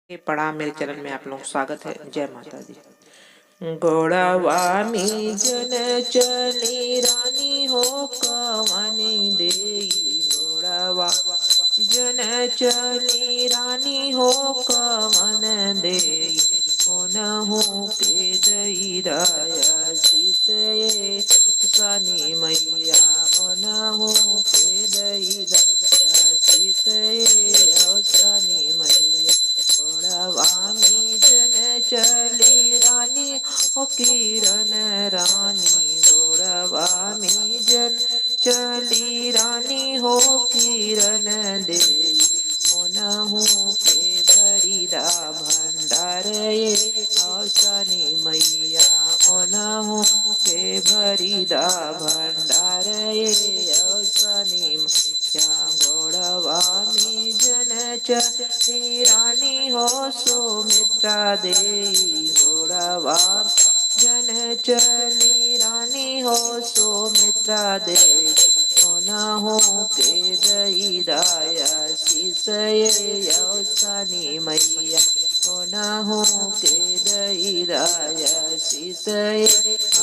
प्रणाम। मेरे चैनल में आप लोगों को स्वागत है। जय माता दी। घोड़ावा में जन चली रानी हो कवने देई। घोड़ावा जन चली रानी हो कवन देई। ओनहु के दई राया सीसे सनी मैया। ओनहु के दई राया सीसे सनी मैया। घोड़ावा में जन चली रानी ओ किरण रानी। घोड़ावा में जन चली रानी हो किरण देई। ओनहु के भरिदा भंडार ये औसनी मैया। ओनहु के भरिदा भंडार ये औसनी मैया। घोड़ावा में जन चली रानी हो सुमित्रा देई। घोड़ावा जन चली रानी हो सुमित्रा देई। ओनहु के दई राया सीसये औसनी मैया। ओनहु के दई राया सीसये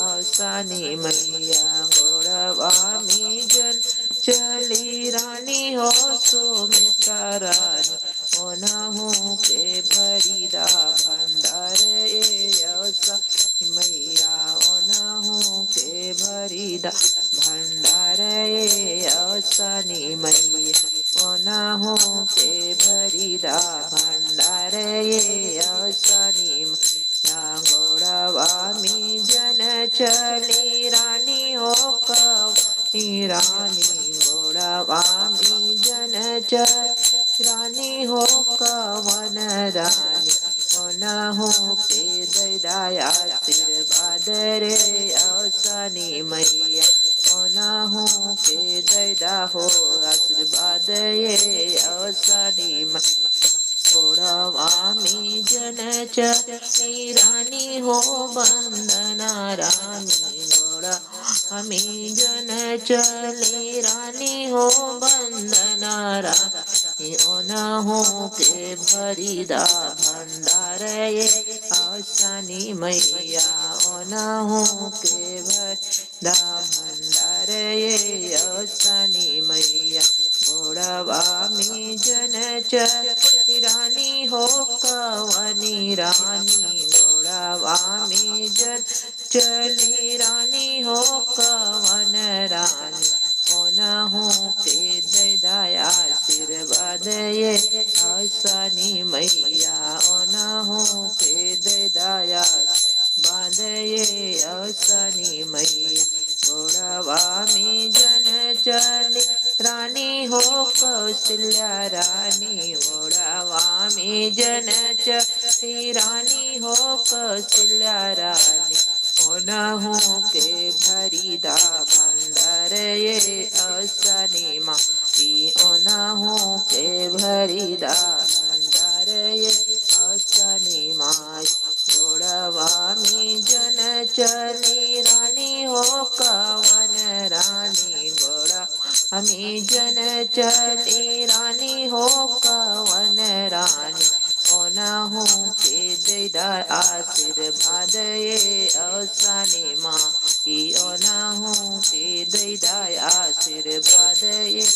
औसनी मैया। घोड़ावा में जन चली रानी हो सुमित्रा रानी। ओनहु के भरिदा भंडार ये औसनी मैया। ओनहु के भरिदा भंडार ये औसनी मैया। ओनहु के भरिदा भंडार ये औसनी मैया। घोड़ावा में जन चली रानी हो कवनी रानी। घोड़ावा में जन चली रानी हो कवन रानी। ओनहु के दया आशीर्वाद रे औसनी मैया। ओनहु के दया हो आशीर्वाद ये औसनी मैया। घोड़ावा में जन चली रानी हो बंदना रानी। घोड़ावा में जन चली रानी हो बंदना रानी। ओनहु के भरिदा भंडार ये औसनी मैया। ओनहु के भरिदा भंडार ये औसनी मैया। घोड़ावा में जन चली रानी हो कवनी रानी। घोड़ावा में जन चली रानी हो कवन रानी। ओनहु के दया आशीर्वाद ये औसनी मैया। ओनहु के दया आशीर्वाद ये औसनी मैया। घोड़ावा में जन चली रानी हो कौशल्या रानी। घोड़ावा में जन चली रानी हो कौशल्या रानी। ओनहु के भरिदा भंडार ये औसनी माई। ओनहु के भरिदा भंडार ये औसनी माई। घोड़ावा में जन चली रानी हो कवन रानी। घोड़ावा में जन चली रानी हो कवन रानी। ओनहु के दया आशीर्वाद ये औसनी माई। ओनहु के दया आशीर्वाद ये